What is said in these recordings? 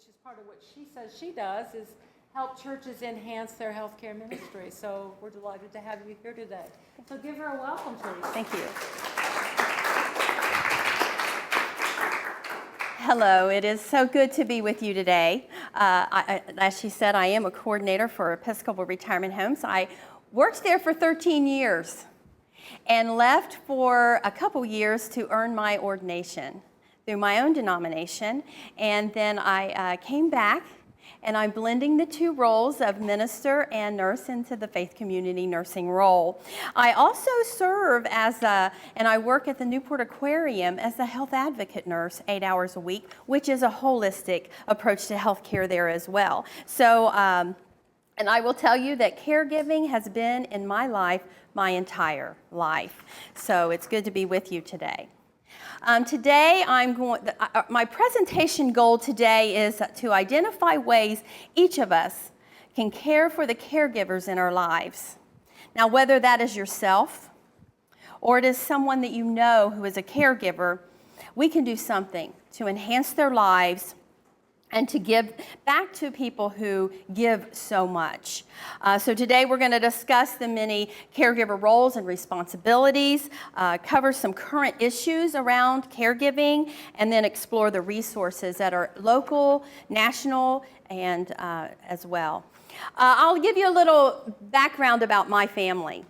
which is part of what she says she does, is help churches enhance their healthcare ministry. So we're delighted to have you here today. So give her a welcome, please. Thank you. Hello, it is so good to be with you today. As she said, I am a coordinator for Episcopal Retirement Homes. I worked there for 13 years and left for a couple years to earn my ordination through my own denomination. And then I came back, and I'm blending the two roles of minister and nurse into the faith community nursing role. I also serve and I work at the Newport Aquarium as a health advocate nurse 8 hours a week, which is a holistic approach to healthcare there as well. So, and I will tell you that caregiving has been in my life my entire life. So it's good to be with you today. Today, my presentation goal today is to identify ways each of us can care for the caregivers in our lives. Now, whether that is yourself or it is someone that you know who is a caregiver, we can do something to enhance their lives and to give back to people who give so much. So today we're going to discuss the many caregiver roles and responsibilities, cover some current issues around caregiving, and then explore the resources that are local, national, and as well. I'll give you a little background about my family.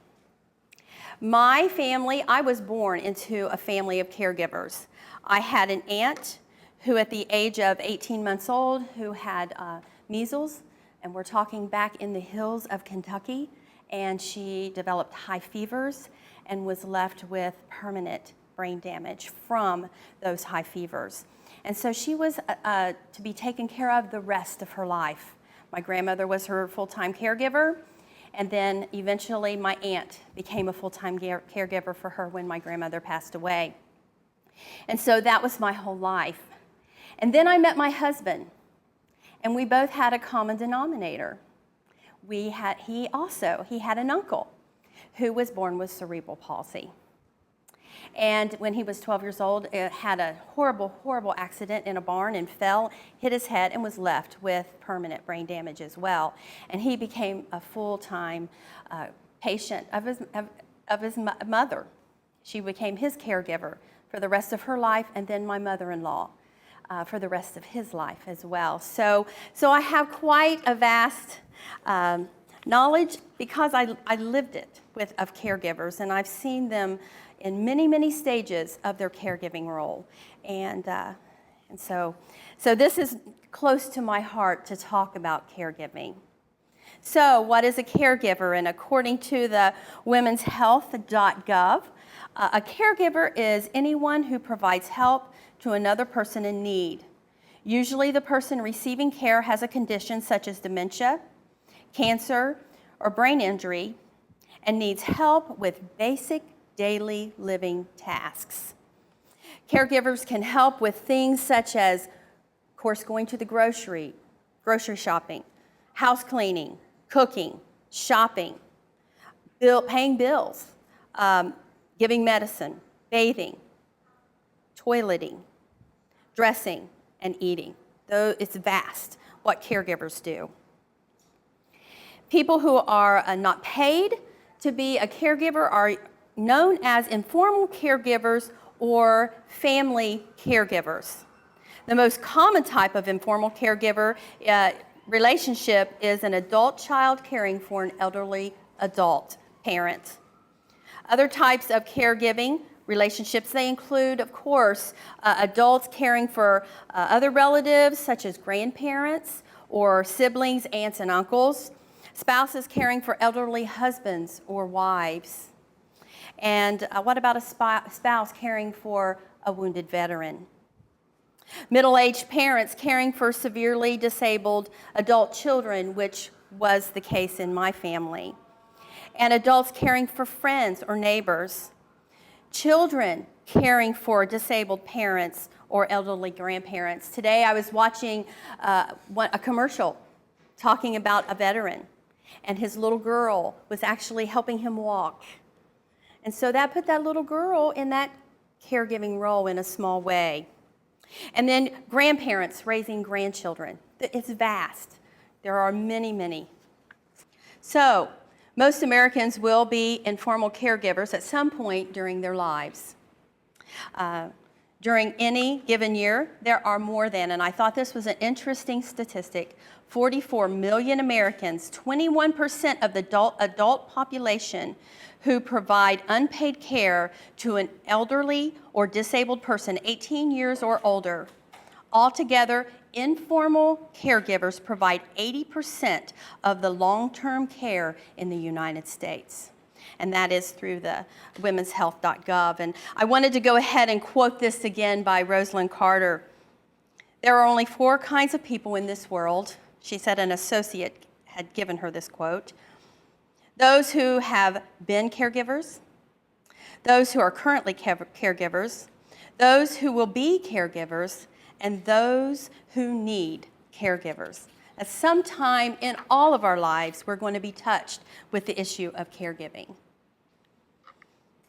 My family, I was born into a family of caregivers. I had an aunt who at the age of 18 months old, who had measles, and we're talking back in the hills of Kentucky, and she developed high fevers and was left with permanent brain damage from those high fevers. And so she was to be taken care of the rest of her life. My grandmother was her full-time caregiver, and then eventually my aunt became a full-time caregiver for her when my grandmother passed away. And so that was my whole life. And then I met my husband, and we both had a common denominator. He had an uncle who was born with cerebral palsy. And when he was 12 years old, had a horrible, horrible accident in a barn and fell, hit his head, and was left with permanent brain damage as well. And he became a full-time patient of his mother. She became his caregiver for the rest of her life, and then my mother-in-law for the rest of his life as well. So I have quite a vast knowledge because I lived it of caregivers, and I've seen them in many, many stages of their caregiving role. And so this is close to my heart to talk about caregiving. So what is a caregiver? And according to the womenshealth.gov, a caregiver is anyone who provides help to another person in need. Usually the person receiving care has a condition such as dementia, cancer, or brain injury, and needs help with basic daily living tasks. Caregivers can help with things such as, of course, going to the grocery shopping, house cleaning, cooking, shopping, paying bills, giving medicine, bathing, toileting, dressing, and eating. Though it's vast what caregivers do. People who are not paid to be a caregiver are known as informal caregivers or family caregivers. The most common type of informal caregiver relationship is an adult child caring for an elderly adult parent. Other types of caregiving relationships, they include, of course, adults caring for other relatives, such as grandparents or siblings, aunts and uncles, spouses caring for elderly husbands or wives. And what about a spouse caring for a wounded veteran? Middle-aged parents caring for severely disabled adult children, which was the case in my family. And adults caring for friends or neighbors. Children caring for disabled parents or elderly grandparents. Today I was watching a commercial talking about a veteran, and his little girl was actually helping him walk. And so that put that little girl in that caregiving role in a small way. And then grandparents raising grandchildren. It's vast. There are many, many. So, most Americans will be informal caregivers at some point during their lives. During any given year, there are more than, and I thought this was an interesting statistic, 44 million Americans, 21% of the adult population who provide unpaid care to an elderly or disabled person 18 years or older. Altogether, informal caregivers provide 80% of the long-term care in the United States. And that is through the womenshealth.gov. And I wanted to go ahead and quote this again by Rosalind Carter. There are only 4 kinds of people in this world. She said an associate had given her this quote. Those who have been caregivers, those who are currently caregivers, those who will be caregivers, and those who need caregivers. At some time in all of our lives, we're going to be touched with the issue of caregiving.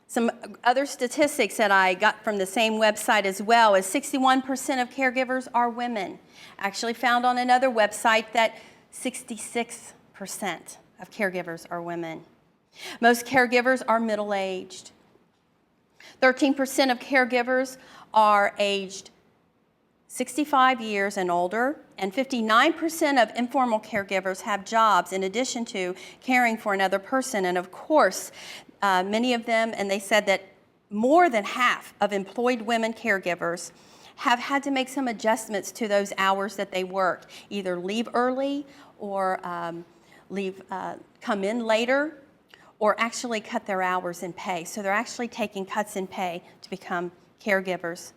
Some other statistics that I got from the same website as well is 61% of caregivers are women. Actually found on another website that 66% of caregivers are women. Most caregivers are middle-aged. 13% of caregivers are aged 65 years and older, and 59% of informal caregivers have jobs in addition to caring for another person. And of course, many of them, and they said that more than half of employed women caregivers have had to make some adjustments to those hours that they work, either leave early or come in later, or actually cut their hours in pay. So they're actually taking cuts in pay to become caregivers.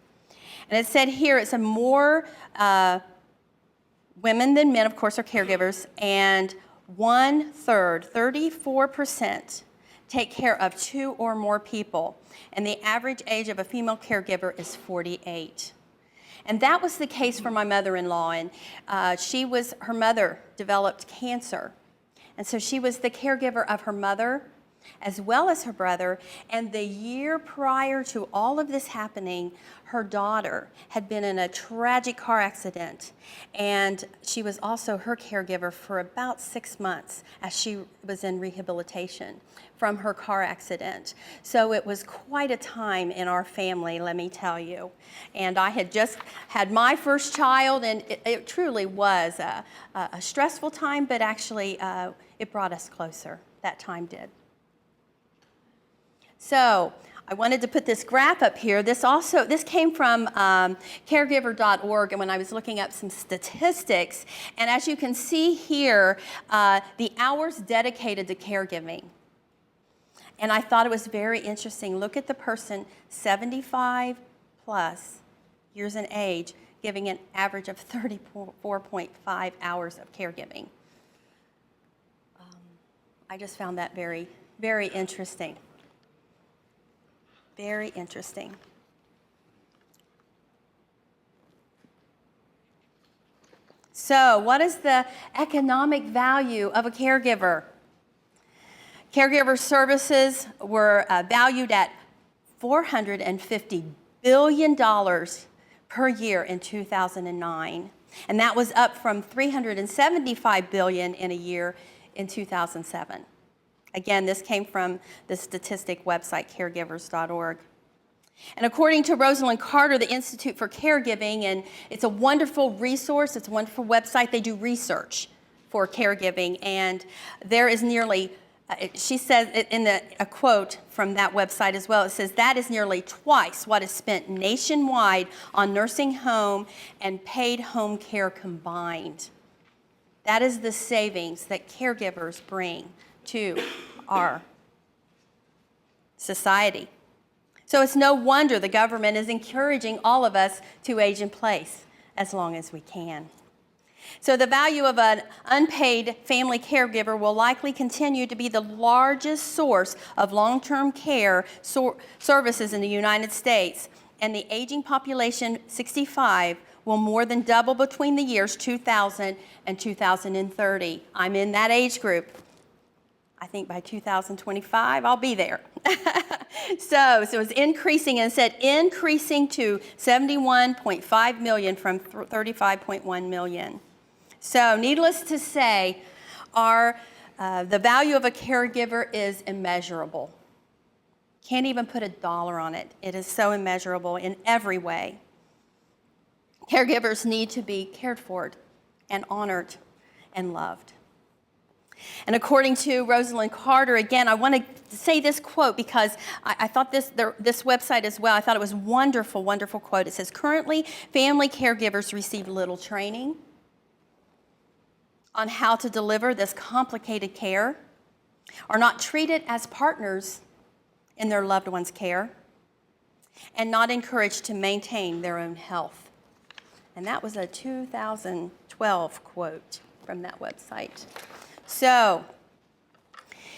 And it said here it's a more women than men, of course, are caregivers, and 1/3, 34%, take care of 2 or more people. And the average age of a female caregiver is 48. And that was the case for my mother-in-law. And her mother developed cancer. And so she was the caregiver of her mother as well as her brother. And the year prior to all of this happening, her daughter had been in a tragic car accident. And she was also her caregiver for about 6 months as she was in rehabilitation from her car accident. So it was quite a time in our family, let me tell you. And I had just had my first child, and it truly was a stressful time, but actually it brought us closer. That time did. So I wanted to put this graph up here. This came from caregiver.org, and when I was looking up some statistics, and as you can see here, the hours dedicated to caregiving. And I thought it was very interesting. Look at the person 75 plus years in age, giving an average of 34.5 hours of caregiving. I just found that very, very interesting. Very interesting. So, what is the economic value of a caregiver? Caregiver services were valued at $450 billion per year in 2009. And that was up from $375 billion in a year in 2007. Again, this came from the statistic website, caregivers.org. And according to Rosalind Carter, the Institute for Caregiving, and it's a wonderful resource, it's a wonderful website, they do research for caregiving, and there is nearly, she says in a quote from that website as well, it says that is nearly twice what is spent nationwide on nursing home and paid home care combined. That is the savings that caregivers bring to our society. So it's no wonder the government is encouraging all of us to age in place as long as we can. So the value of an unpaid family caregiver will likely continue to be the largest source of long-term care services in the United States, and the aging population 65 will more than double between the years 2000 and 2030. I'm in that age group. I think by 2025, I'll be there. So it's increasing, and it said increasing to 71.5 million from 35.1 million. So needless to say, the value of a caregiver is immeasurable. Can't even put a dollar on it. It is so immeasurable in every way. Caregivers need to be cared for and honored and loved. And according to Rosalind Carter, again, I want to say this quote because I thought this website as well, I thought it was wonderful, wonderful quote. It says, currently, family caregivers receive little training on how to deliver this complicated care, are not treated as partners in their loved one's care, and not encouraged to maintain their own health. And that was a 2012 quote from that website. So,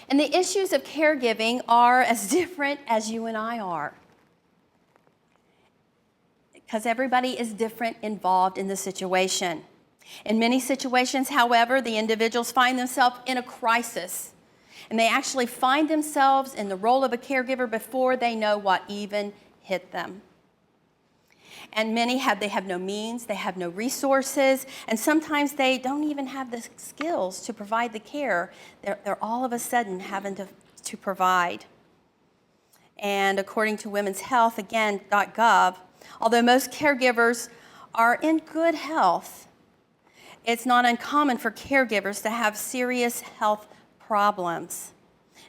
and the issues of caregiving are as different as you and I are, because everybody is different involved in the situation. In many situations, however, the individuals find themselves in a crisis, and they actually find themselves in the role of a caregiver before they know what even hit them. And many have no means, they have no resources, and sometimes they don't even have the skills to provide the care they're all of a sudden having to provide. And according to Women's Health, again, .gov, although most caregivers are in good health, it's not uncommon for caregivers to have serious health problems,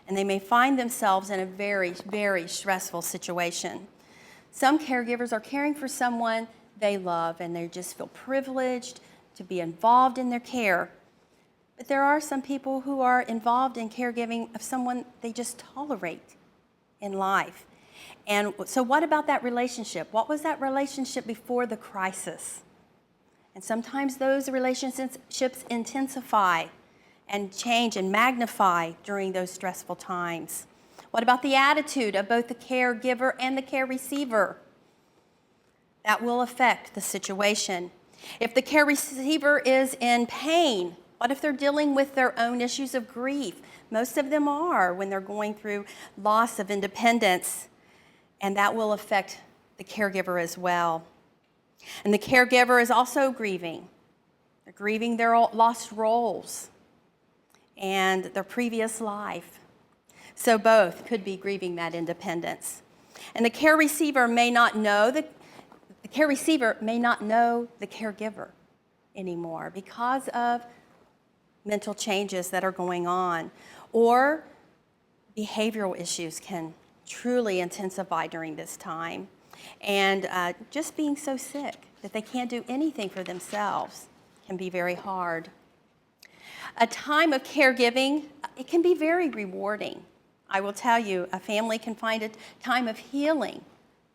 and they may find themselves in a very, very stressful situation. Some caregivers are caring for someone they love, and they just feel privileged to be involved in their care. But there are some people who are involved in caregiving of someone they just tolerate in life. And so what about that relationship? What was that relationship before the crisis? And sometimes those relationships intensify and change and magnify during those stressful times. What about the attitude of both the caregiver and the care receiver? That will affect the situation. If the care receiver is in pain, what if they're dealing with their own issues of grief? Most of them are when they're going through loss of independence, and that will affect the caregiver as well. And the caregiver is also grieving. They're grieving their lost roles and their previous life. So both could be grieving that independence. And the care receiver may not know the caregiver anymore because of mental changes that are going on, or behavioral issues can truly intensify during this time. And just being so sick that they can't do anything for themselves can be very hard. A time of caregiving, it can be very rewarding. I will tell you, a family can find a time of healing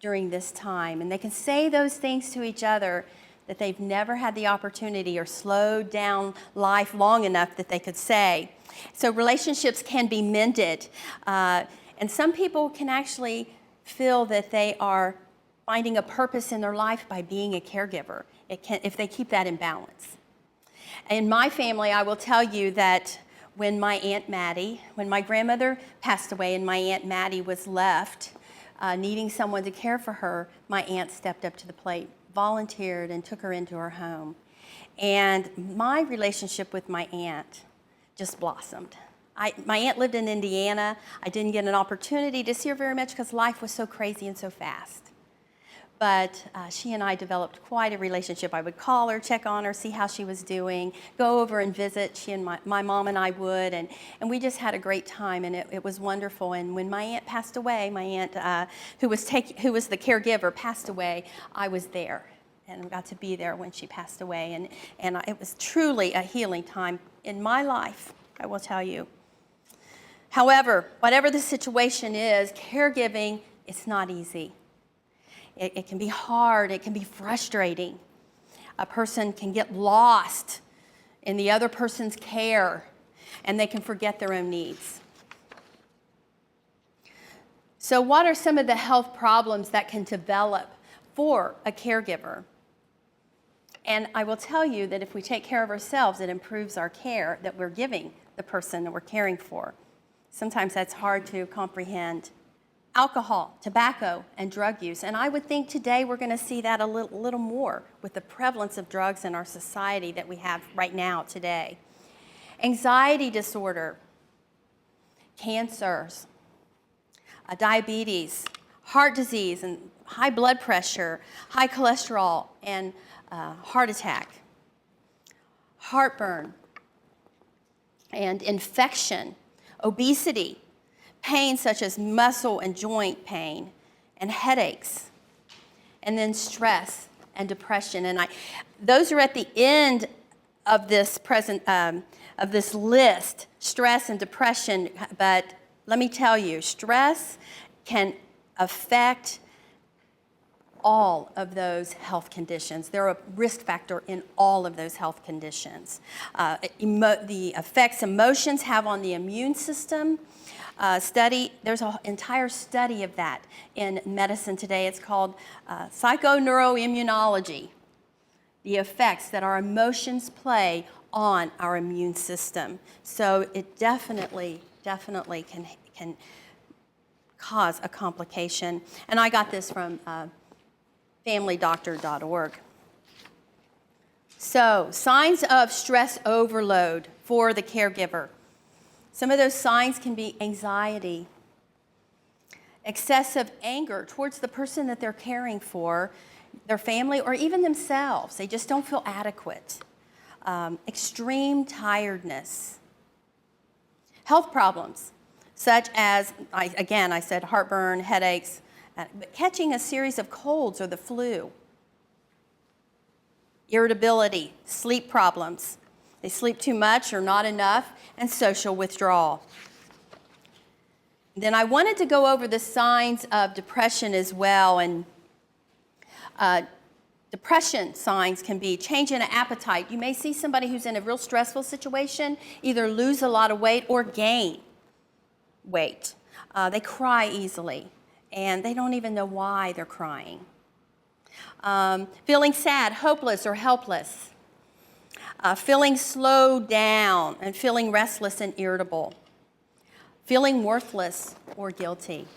during this time, and they can say those things to each other that they've never had the opportunity or slowed down life long enough that they could say. So relationships can be mended, and some people can actually feel that they are finding a purpose in their life by being a caregiver, if they keep that in balance. In my family, I will tell you that when my grandmother passed away and my Aunt Maddie was left needing someone to care for her, my aunt stepped up to the plate, volunteered, and took her into her home. And my relationship with my aunt just blossomed. My aunt lived in Indiana. I didn't get an opportunity to see her very much because life was so crazy and so fast. But she and I developed quite a relationship. I would call her, check on her, see how she was doing, go over and visit. She and my mom and I would, and we just had a great time, and it was wonderful. And when my aunt passed away, my aunt who was the caregiver passed away, I was there and got to be there when she passed away. And it was truly a healing time in my life, I will tell you. However, whatever the situation is, caregiving, it's not easy. It can be hard, it can be frustrating. A person can get lost in the other person's care, and they can forget their own needs. So what are some of the health problems that can develop for a caregiver? And I will tell you that if we take care of ourselves, it improves our care that we're giving the person that we're caring for. Sometimes that's hard to comprehend. Alcohol, tobacco, and drug use. And I would think today we're going to see that a little more with the prevalence of drugs in our society that we have right now today. Anxiety disorder, cancers, diabetes, heart disease, and high blood pressure, high cholesterol, and heart attack, heartburn, and infection, obesity, pain such as muscle and joint pain, and headaches, and then stress and depression. And those are at the end of this of this list, stress and depression. But let me tell you, stress can affect all of those health conditions. They're a risk factor in all of those health conditions. The effects emotions have on the immune system. There's an entire study of that in medicine today. It's called psychoneuroimmunology, the effects that our emotions play on our immune system. So it definitely can cause a complication. And I got this from familydoctor.org. So, signs of stress overload for the caregiver. Some of those signs can be anxiety, excessive anger towards the person that they're caring for, their family, or even themselves. They just don't feel adequate. Extreme tiredness. Health problems, such as, I said heartburn, headaches, but catching a series of colds or the flu. Irritability, sleep problems. They sleep too much or not enough, and social withdrawal. Then I wanted to go over the signs of depression as well. And depression signs can be change in appetite. You may see somebody who's in a real stressful situation either lose a lot of weight or gain weight. They cry easily, and they don't even know why they're crying. Feeling sad, hopeless, or helpless. Feeling slowed down and feeling restless and irritable. Feeling worthless or guilty.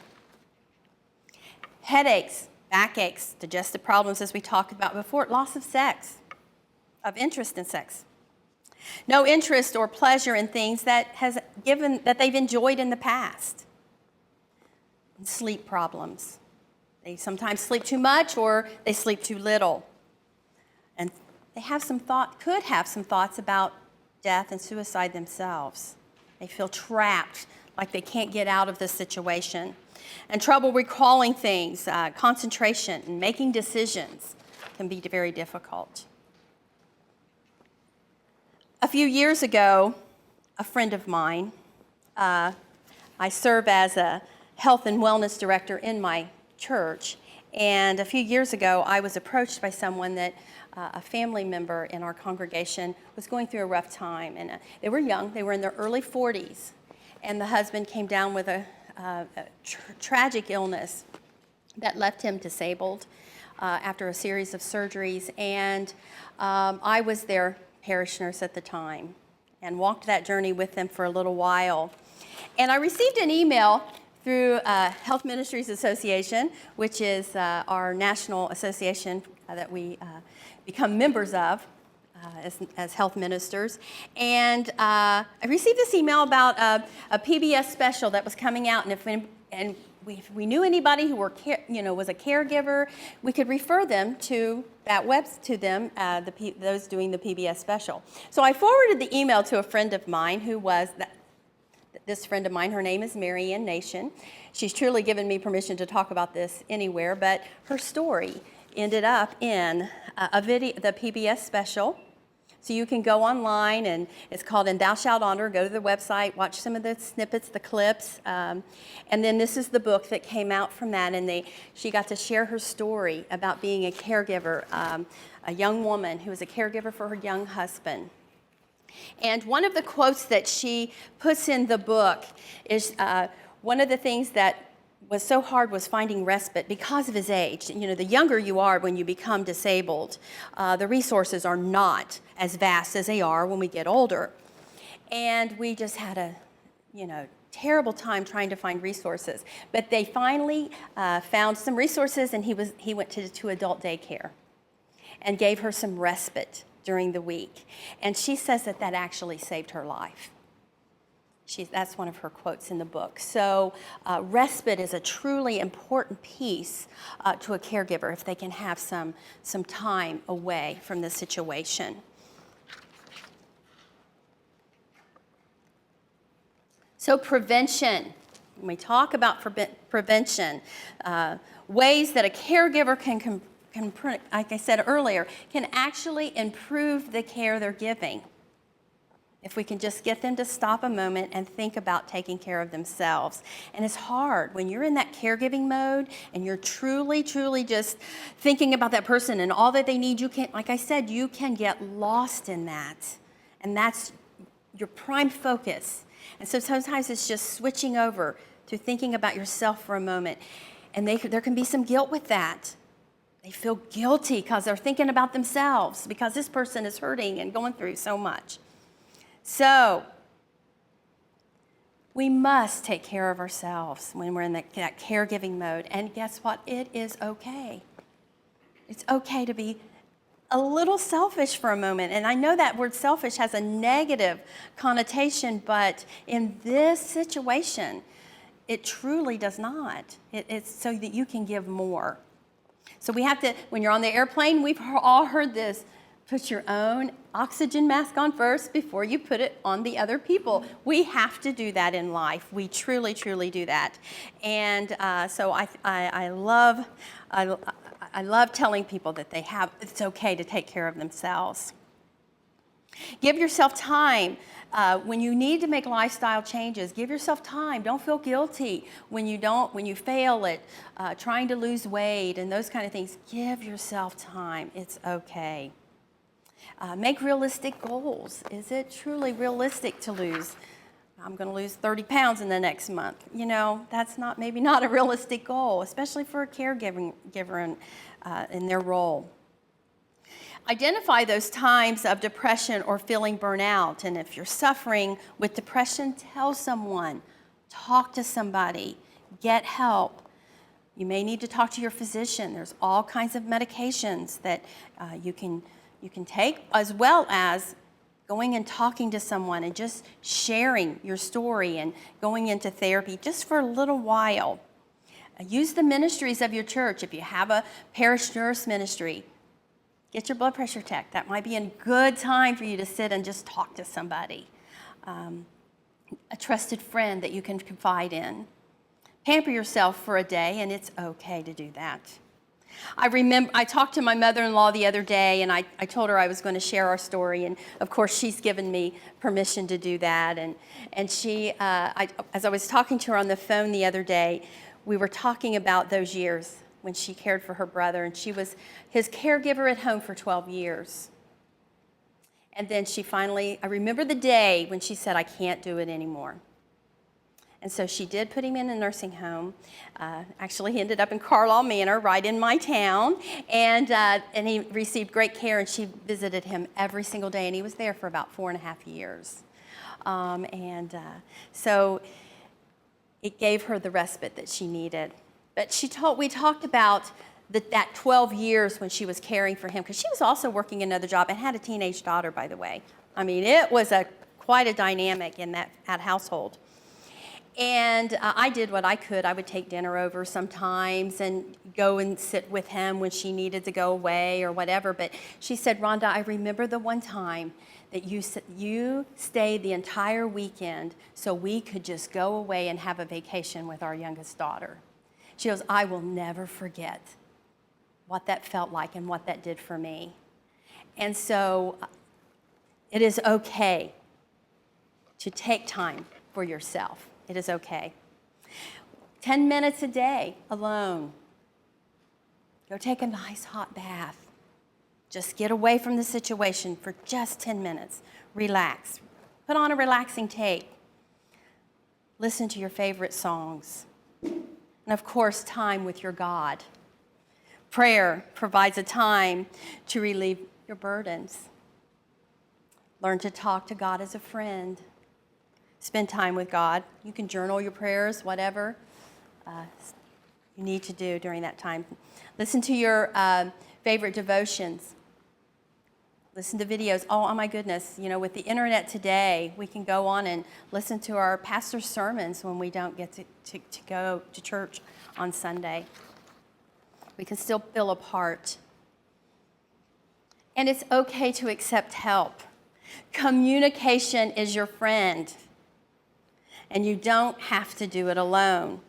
Headaches, backaches, digestive problems as we talked about before, loss of of interest in sex. No interest or pleasure in things that they've enjoyed in the past. And sleep problems. They sometimes sleep too much or they sleep too little. And they could have some thoughts about death and suicide themselves. They feel trapped, like they can't get out of the situation. And trouble recalling things, concentration, and making decisions can be very difficult. A few years ago, a friend of mine, I serve as a health and wellness director in my church, and a few years ago, I was approached by someone that a family member in our congregation was going through a rough time, and they were young, they were in their early 40s, and the husband came down with a tragic illness that left him disabled after a series of surgeries, and I was their parish nurse at the time and walked that journey with them for a little while. And I received an email through Health Ministries Association, which is our national association that we become members of as health ministers. And I received this email about a PBS special that was coming out, and if we knew anybody who was a caregiver, we could refer them to that those doing the PBS special. So I forwarded the email to a friend of mine this friend of mine, her name is Mary Ann Nation. She's truly given me permission to talk about this anywhere, but her story ended up in the PBS special. So you can go online, and it's called And Thou Shalt Honor. Go to the website, watch some of the snippets, the clips, and then this is the book that came out from that, and she got to share her story about being a caregiver, a young woman who was a caregiver for her young husband. And one of the quotes that she puts in the book is one of the things that was so hard was finding respite because of his age. The younger you are when you become disabled, the resources are not as vast as they are when we get older. And we just had to, terrible time trying to find resources. But they finally found some resources, and he went to adult daycare and gave her some respite during the week. And she says that actually saved her life. That's one of her quotes in the book. So respite is a truly important piece to a caregiver if they can have some time away from the situation. So prevention. When we talk about prevention, ways that a caregiver can, like I said earlier, can actually improve the care they're giving. If we can just get them to stop a moment and think about taking care of themselves. And it's hard when you're in that caregiving mode and you're truly, truly just thinking about that person and all that they need. You can, like I said, you can get lost in that. And that's your prime focus. And so sometimes it's just switching over to thinking about yourself for a moment. And there can be some guilt with that. They feel guilty because they're thinking about themselves because this person is hurting and going through so much. So, we must take care of ourselves when we're in that caregiving mode. And guess what? It is okay. It's okay to be a little selfish for a moment. And I know that word selfish has a negative connotation, but in this situation, it truly does not. It's so that you can give more. So we have to, when you're on the airplane, we've all heard this. Put your own oxygen mask on first before you put it on the other people. We have to do that in life. We truly, truly do that. And so I love telling people that it's okay to take care of themselves. Give yourself time. When you need to make lifestyle changes, give yourself time. Don't feel guilty when you fail at trying to lose weight and those kind of things. Give yourself time. It's okay. Make realistic goals. Is it truly realistic to lose? I'm going to lose 30 pounds in the next month. You know, that's maybe not a realistic goal, especially for a caregiver in their role. Identify those times of depression or feeling burnout. And if you're suffering with depression, tell someone. Talk to somebody. Get help. You may need to talk to your physician. There's all kinds of medications that you can take, as well as going and talking to someone and just sharing your story and going into therapy just for a little while. Use the ministries of your church. If you have a parish nurse ministry, get your blood pressure checked. That might be a good time for you to sit and just talk to somebody. A trusted friend that you can confide in. Pamper yourself for a day, and it's okay to do that. I talked to my mother-in-law the other day, and I told her I was going to share our story, and of course she's given me permission to do that. And she, as I was talking to her on the phone the other day, we were talking about those years when she cared for her brother, and she was his caregiver at home for 12 years. And then I remember the day when she said, "I can't do it anymore." And so she did put him in a nursing home. Actually, he ended up in Carlisle Manor, right in my town, and he received great care, and she visited him every single day, and he was there for about 4.5 years. So it gave her the respite that she needed. But we talked about that 12 years when she was caring for him, because she was also working another job and had a teenage daughter, by the way. I mean, it was quite a dynamic in that household. And I did what I could. I would take dinner over sometimes and go and sit with him when she needed to go away or whatever. But she said, "Rhonda, I remember the one time that you stayed the entire weekend so we could just go away and have a vacation with our youngest daughter." She goes, "I will never forget what that felt like and what that did for me." And so it is okay to take time for yourself. It is okay. 10 minutes a day alone. Go take a nice hot bath. Just get away from the situation for just 10 minutes. Relax. Put on a relaxing tape. Listen to your favorite songs. And of course, time with your God. Prayer provides a time to relieve your burdens. Learn to talk to God as a friend. spend time with God. You can journal your prayers, whatever you need to do during that time. Listen to your favorite devotions. Listen to videos. Oh my goodness, with the internet today, we can go on and listen to our pastor's sermons when we don't get to go to church on Sunday. We can still feel a part. And it's okay to accept help. Communication is your friend, and you don't have to do it alone.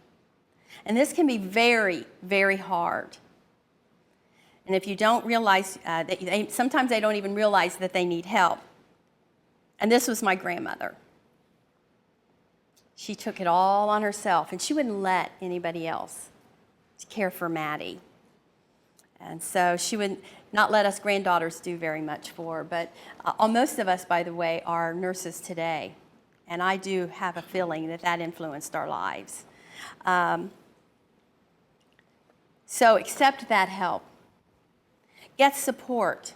And this can be very, very hard. And if you don't realize sometimes they don't even realize that they need help. And this was my grandmother. She took it all on herself, and she wouldn't let anybody else care for Maddie. And so she would not let us granddaughters do very much for her. But most of us, by the way, are nurses today. And I do have a feeling that influenced our lives. So accept that help. Get support,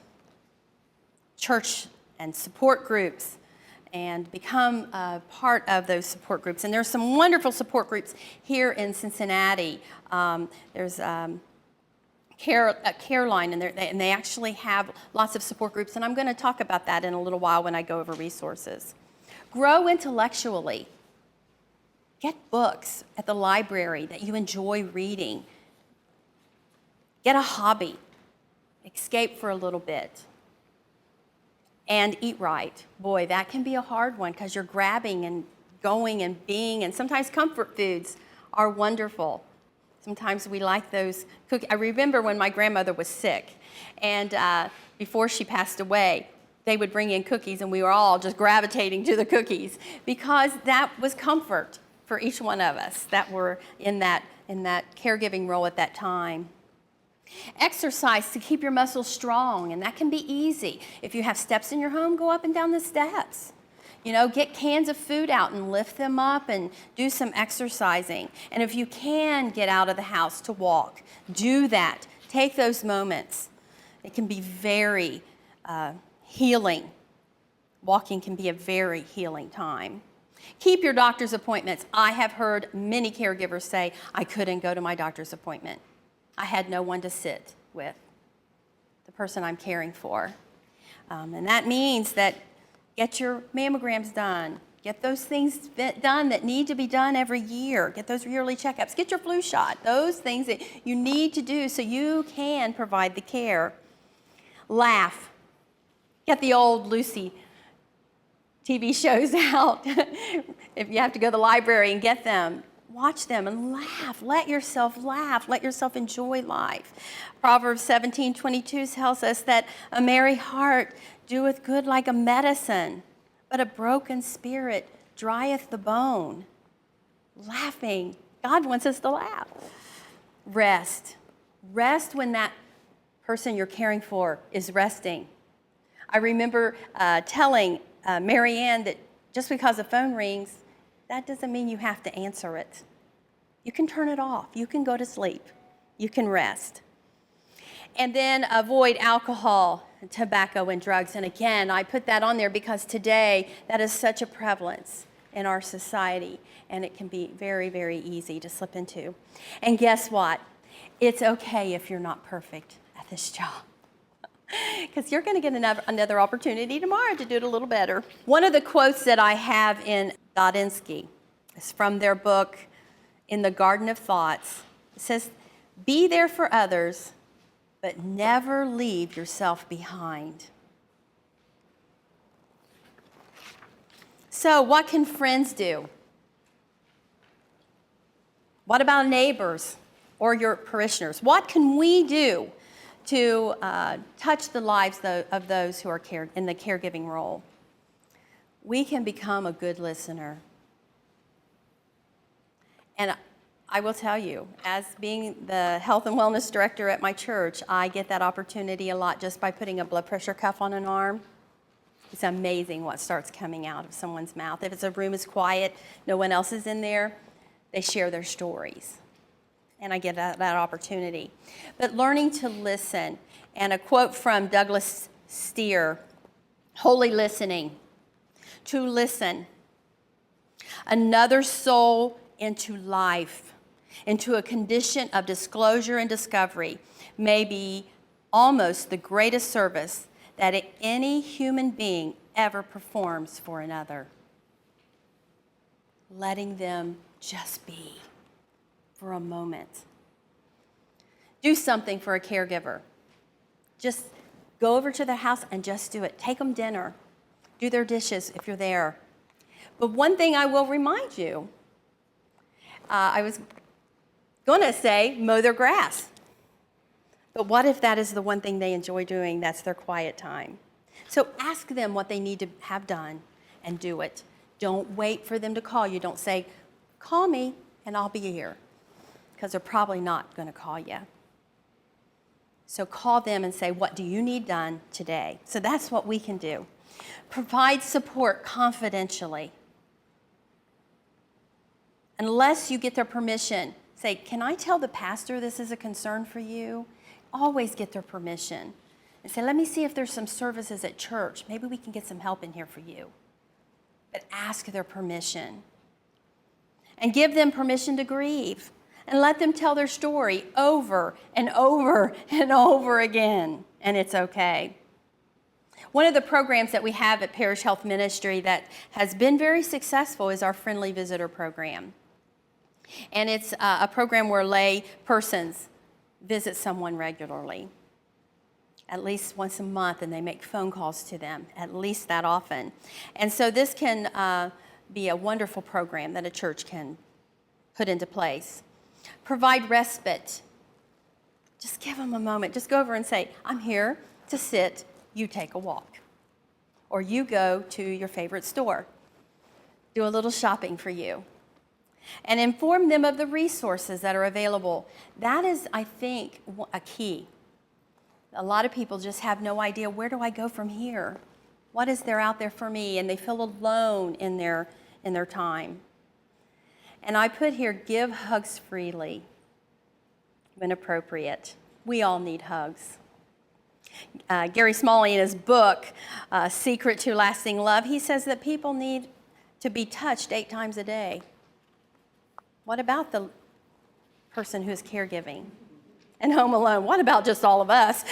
church and support groups, and become a part of those support groups. And there's some wonderful support groups here in Cincinnati. There's CAREline, and they actually have lots of support groups. And I'm going to talk about that in a little while when I go over resources. Grow intellectually. Get books at the library that you enjoy reading. Get a hobby. Escape for a little bit. And eat right. Boy, that can be a hard one because you're grabbing and going and being, and sometimes comfort foods are wonderful. Sometimes we like those cookies. I remember when my grandmother was sick, and before she passed away, they would bring in cookies, and we were all just gravitating to the cookies because that was comfort for each one of us that were in that caregiving role at that time. Exercise to keep your muscles strong, and that can be easy. If you have steps in your home, go up and down the steps. Get cans of food out and lift them up and do some exercising. And if you can get out of the house to walk, do that. Take those moments. It can be very healing. Walking can be a very healing time. Keep your doctor's appointments. I have heard many caregivers say, I couldn't go to my doctor's appointment. I had no one to sit with, the person I'm caring for. And that means that get your mammograms done. Get those things done that need to be done every year. Get those yearly checkups. Get your flu shot. Those things that you need to do so you can provide the care. Laugh. Get the old Lucy TV shows out. If you have to go to the library and get them, watch them and laugh. Let yourself laugh. Let yourself enjoy life. Proverbs 17:22 tells us that a merry heart doeth good like a medicine, but a broken spirit drieth the bone. Laughing. God wants us to laugh. Rest. Rest when that person you're caring for is resting. I remember telling Mary Ann that just because the phone rings, that doesn't mean you have to answer it. You can turn it off. You can go to sleep. You can rest. And then avoid alcohol, tobacco, and drugs. And again, I put that on there because today that is such a prevalence in our society, and it can be very, very easy to slip into. And guess what? It's okay if you're not perfect at this job, because you're going to get another opportunity tomorrow to do it a little better. One of the quotes that I have in Dodinsky is from their book, In the Garden of Thoughts. It says, "Be there for others, but never leave yourself behind." So what can friends do? What about neighbors or your parishioners? What can we do to touch the lives of those who are in the caregiving role? We can become a good listener. And I will tell you, as being the health and wellness director at my church, I get that opportunity a lot just by putting a blood pressure cuff on an arm. It's amazing what starts coming out of someone's mouth. If a room is quiet, no one else is in there, they share their stories. And I get that opportunity. But learning to listen, and a quote from Douglas Steer, holy listening. To listen. Another soul into life, into a condition of disclosure and discovery, may be almost the greatest service that any human being ever performs for another. Letting them just be for a moment. Do something for a caregiver. Just go over to their house and just do it. Take them dinner. Do their dishes if you're there. But one thing I will remind you, I was going to say mow their grass. But what if that is the one thing they enjoy doing? That's their quiet time. So ask them what they need to have done and do it. Don't wait for them to call you. Don't say, call me and I'll be here, because they're probably not going to call you. So call them and say, what do you need done today? So that's what we can do. Provide support confidentially. Unless you get their permission, say, can I tell the pastor this is a concern for you? Always get their permission. And say, let me see if there's some services at church. Maybe we can get some help in here for you. But ask their permission. And give them permission to grieve. And let them tell their story over and over and over again. And it's okay. One of the programs that we have at Parish Health Ministry that has been very successful is our Friendly Visitor Program. And it's a program where lay persons visit someone regularly, at least once a month, and they make phone calls to them at least that often. And so this can be a wonderful program that a church can put into place. Provide respite. Just give them a moment. Just go over and say, I'm here to sit, you take a walk. Or you go to your favorite store. Do a little shopping for you. And inform them of the resources that are available. That is, I think, a key. A lot of people just have no idea, where do I go from here? What is there out there for me? And they feel alone in their time. And I put here, give hugs freely when appropriate. We all need hugs. Gary Smalley, in his book, Secret to Lasting Love, he says that people need to be touched 8 times a day. What about the person who's caregiving and home alone? What about just all of us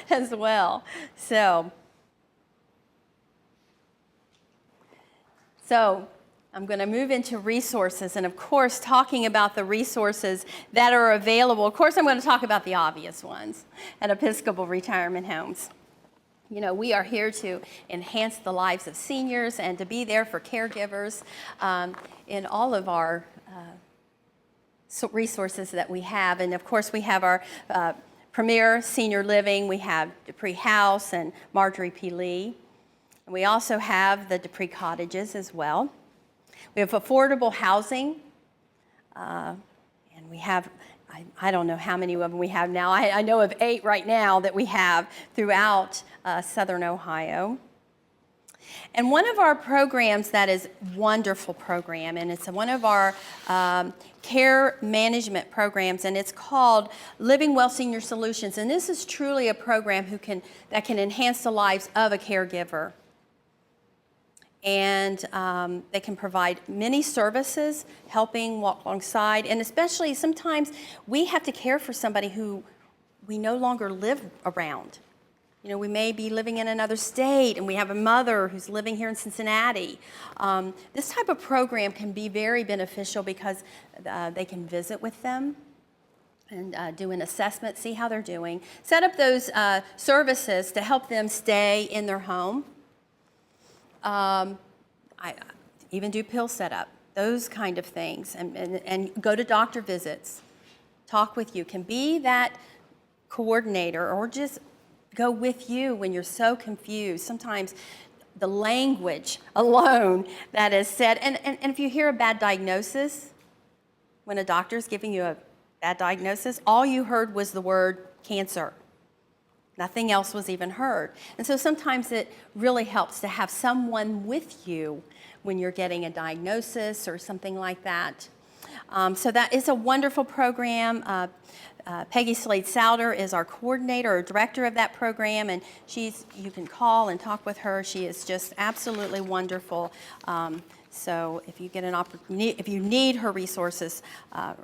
as well? So I'm going to move into resources, and of course, talking about the resources that are available. Of course, I'm going to talk about the obvious ones at Episcopal retirement homes. You know, we are here to enhance the lives of seniors and to be there for caregivers in all of our resources that we have. And of course, we have our Premier Senior Living. We have Deupree House and Marjorie P. Lee. And we also have the Deupree Cottages as well. We have affordable housing. And we have, I don't know how many of them we have now. I know of 8 right now that we have throughout Southern Ohio. And one of our programs that is a wonderful program, and it's one of our care management programs, and it's called Living Well Senior Solutions. And this is truly a program that can enhance the lives of a caregiver. And they can provide many services, helping walk alongside, and especially sometimes we have to care for somebody who we no longer live around. You know, we may be living in another state, and we have a mother who's living here in Cincinnati. This type of program can be very beneficial because they can visit with them and do an assessment, see how they're doing, set up those services to help them stay in their home. I even do pill setup, those kind of things, and go to doctor visits, talk with you, can be that coordinator, or just go with you when you're so confused. Sometimes the language alone that is said, and if you hear a bad diagnosis, when a doctor's giving you a bad diagnosis, all you heard was the word cancer. Nothing else was even heard. And so sometimes it really helps to have someone with you when you're getting a diagnosis or something like that. So that is a wonderful program. Peggy Slade-Souder is our coordinator or director of that program, and you can call and talk with her. She is just absolutely wonderful. So if you get an opportunity, if you need her resources,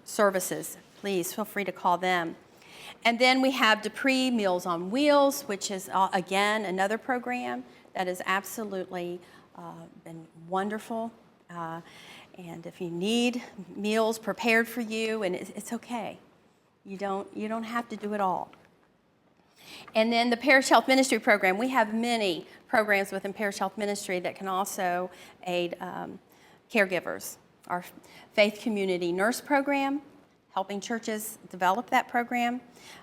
services, please feel free to call them. And then we have Deupree Meals on Wheels, which is, again, another program that has absolutely been wonderful. And if you need meals prepared for you, and it's okay. You don't have to do it all. And then the Parish Health Ministry Program. We have many programs within Parish Health Ministry that can also aid caregivers. Our Faith Community Nurse Program, helping churches develop that program.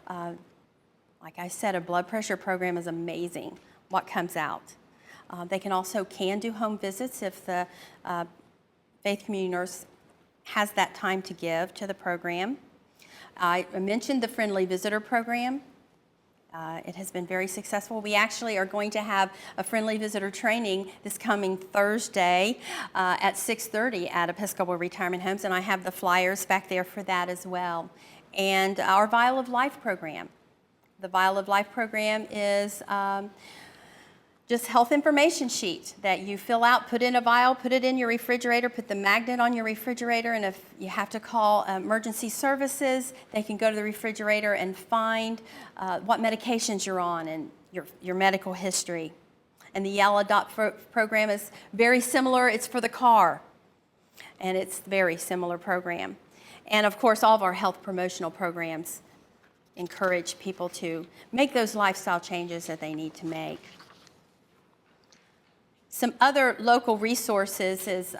Like I said, a blood pressure program is amazing, what comes out. They can also do home visits if the Faith Community Nurse has that time to give to the program. I mentioned the Friendly Visitor Program. It has been very successful. We actually are going to have a Friendly Visitor training this coming Thursday at 6:30 at Episcopal Retirement Homes, and I have the flyers back there for that as well. And our Vial of Life program. The Vial of Life program is just health information sheet that you fill out, put in a vial, put it in your refrigerator, put the magnet on your refrigerator, and if you have to call emergency services, they can go to the refrigerator and find what medications you're on and your medical history. And the Yellow Dot program is very similar. It's for the car, and it's a very similar program. And of course, all of our health promotional programs encourage people to make those lifestyle changes that they need to make. Some other local resources is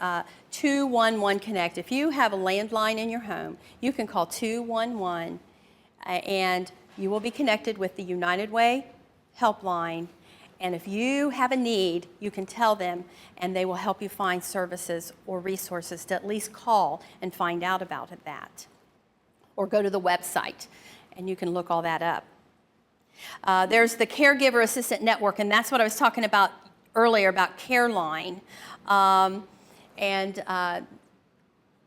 211 Connect. If you have a landline in your home, you can call 211 and you will be connected with the United Way helpline. And if you have a need, you can tell them and they will help you find services or resources to at least call and find out about that. Or go to the website and you can look all that up. There's the Caregiver Assistant Network, and that's what I was talking about earlier about CAREline,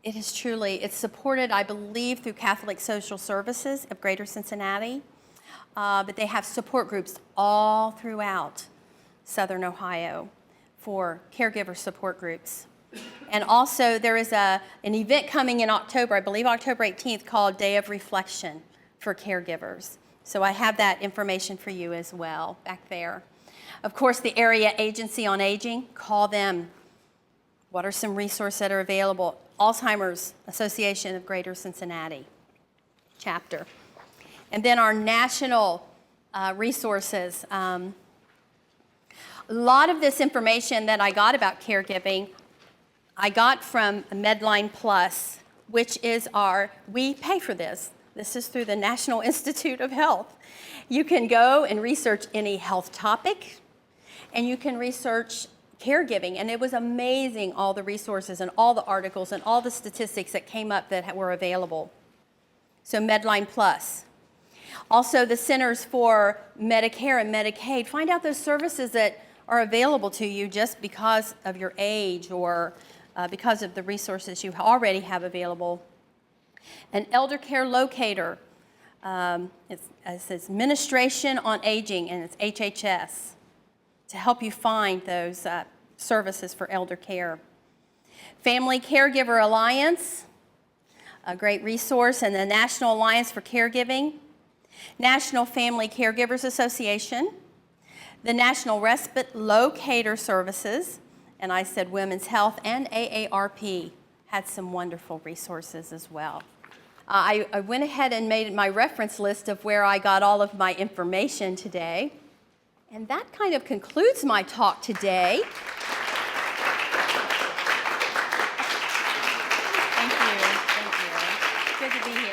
it is truly, it's supported, I believe, through Catholic Social Services of Greater Cincinnati, but they have support groups all throughout Southern Ohio for caregiver support groups. And also there is an event coming in October, I believe October 18th, called Day of Reflection for caregivers. So I have that information for you as well back there. Of course, the Area Agency on Aging, call them. What are some resources that are available? Alzheimer's Association of Greater Cincinnati chapter. And then our national resources. A lot of this information that I got about caregiving, I got from Medline Plus, which is we pay for this. This is through the National Institute of Health. You can go and research any health topic, and you can research caregiving, and it was amazing, all the resources and all the articles and all the statistics that came up that were available. So Medline Plus. Also the Centers for Medicare and Medicaid. Find out those services that are available to you just because of your age or because of the resources you already have available. An Eldercare Locator. It says Administration on Aging, and it's HHS, to help you find those services for elder care. Family Caregiver Alliance, a great resource, and the National Alliance for Caregiving, National Family Caregivers Association, the National Respite Locator Services, and I said Women's Health, and AARP had some wonderful resources as well. I went ahead and made my reference list of where I got all of my information today. And that kind of concludes my talk today. Thank you. Good to be